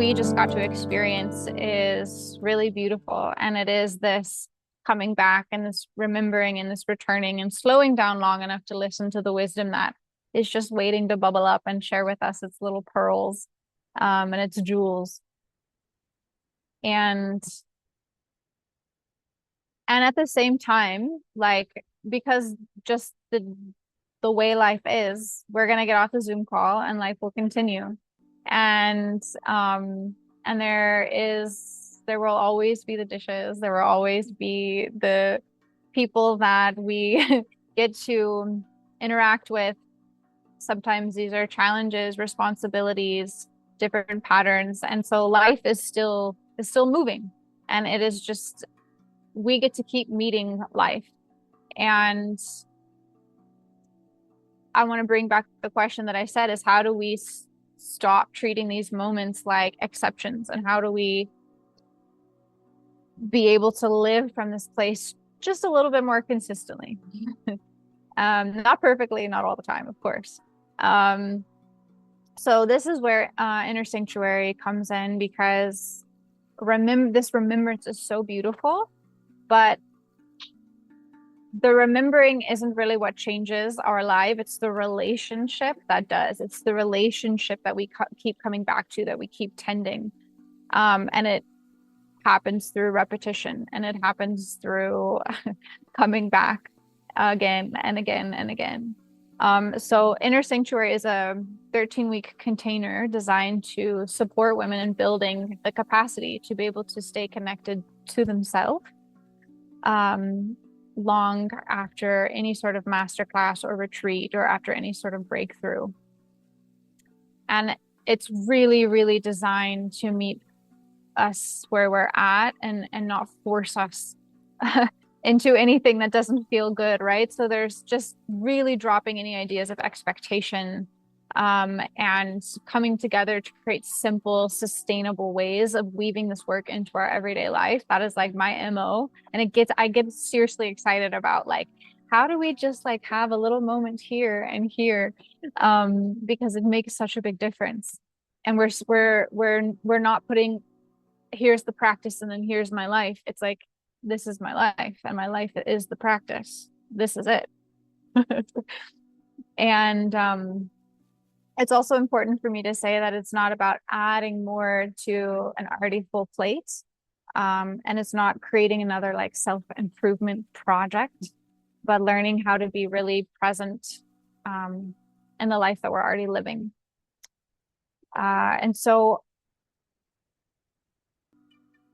we just got to experience is really beautiful. And it is this coming back and this remembering and this returning and slowing down long enough to listen to the wisdom that is just waiting to bubble up and share with us its little pearls, and its jewels. And at the same time, like, because just the way life is, we're gonna get off the Zoom call and life will continue. And there will always be the dishes, there will always be the people that we get to interact with. Sometimes these are challenges, responsibilities, different patterns. And so life is still moving. And it is just, we get to keep meeting life. And I want to bring back the question that I said is, how do we stop treating these moments like exceptions? And how do we be able to live from this place just a little bit more consistently? Not perfectly, not all the time, of course. So this is where inner sanctuary comes in, because this remembrance is so beautiful, but the remembering isn't really what changes our life. It's the relationship that does. It's the relationship that we keep coming back to, that we keep tending. And it happens through repetition, and it happens through coming back again and again and again. So Inner Sanctuary is a 13-week container designed to support women in building the capacity to be able to stay connected to themselves long after any sort of masterclass or retreat, or after any sort of breakthrough. And it's really, really designed to meet us where we're at, and not force us into anything that doesn't feel good, right? So there's just really dropping any ideas of expectation, and coming together to create simple, sustainable ways of weaving this work into our everyday life. That is like my MO. And I get seriously excited about, like, how do we just like have a little moment here and here? Because it makes such a big difference. And we're not putting, here's the practice and then here's my life. It's like, this is my life, and my life is the practice. This is it. And it's also important for me to say that it's not about adding more to an already full plate. And it's not creating another like self-improvement project, but learning how to be really present in the life that we're already living. And so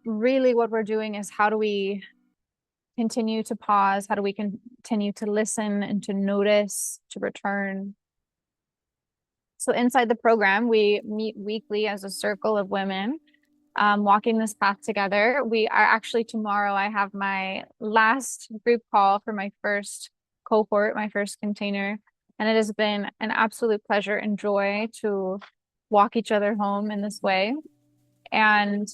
really what we're doing is, how do we continue to pause? How do we continue to listen and to notice, to return? So inside the program, we meet weekly as a circle of women, walking this path together. We are actually, tomorrow, I have my last group call for my first cohort, my first container. And it has been an absolute pleasure and joy to walk each other home in this way. And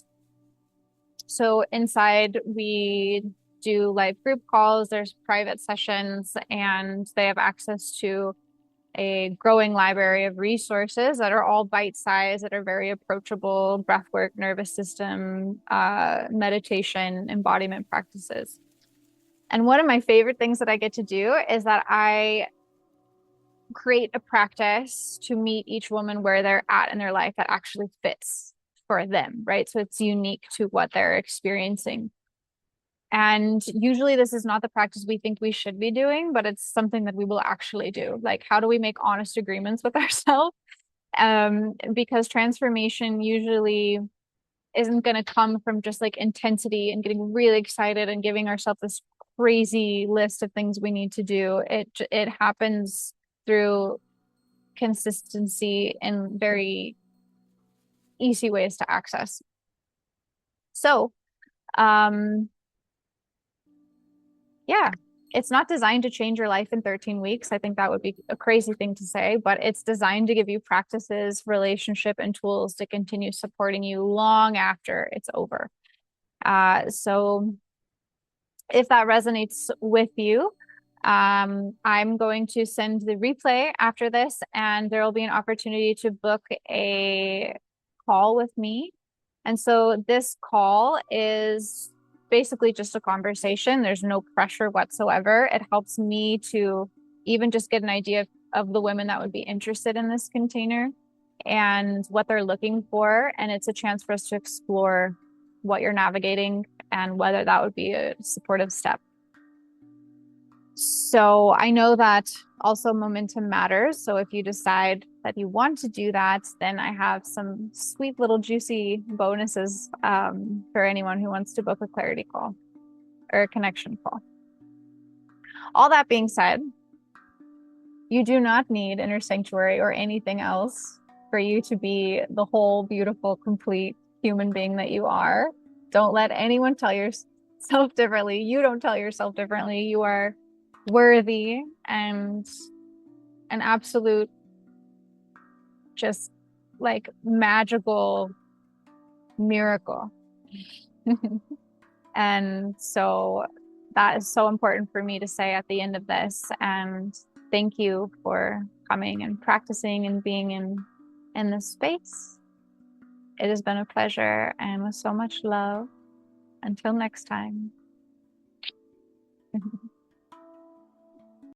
so inside, we do live group calls, there's private sessions, and they have access to a growing library of resources that are all bite-sized, that are very approachable: breathwork, nervous system, meditation, embodiment practices. And one of my favorite things that I get to do is that I create a practice to meet each woman where they're at in their life that actually fits for them, right? So it's unique to what they're experiencing. And usually this is not the practice we think we should be doing, but it's something that we will actually do. Like, how do we make honest agreements with ourselves? Because transformation usually isn't going to come from just like intensity and getting really excited and giving ourselves this crazy list of things we need to do. It happens through consistency and very easy ways to access. So, yeah, it's not designed to change your life in 13 weeks. I think that would be a crazy thing to say, but it's designed to give you practices, relationship, and tools to continue supporting you long after it's over. So if that resonates with you, I'm going to send the replay after this, and there will be an opportunity to book a call with me And so this call is basically just a conversation. There's no pressure whatsoever. It helps me to even just get an idea of the women that would be interested in this container and what they're looking for. And it's a chance for us to explore what you're navigating and whether that would be a supportive step. So I know that also momentum matters. So if you decide that you want to do that, then I have some sweet little juicy bonuses for anyone who wants to book a clarity call or a connection call. All that being said, you do not need inner sanctuary or anything else for you to be the whole, beautiful, complete human being that you are. Don't let anyone tell yourself differently. You don't tell yourself differently. You are worthy and an absolute, just like magical miracle. And so that is so important for me to say at the end of this. And thank you for coming and practicing and being in this space. It has been a pleasure and with so much love. Until next time.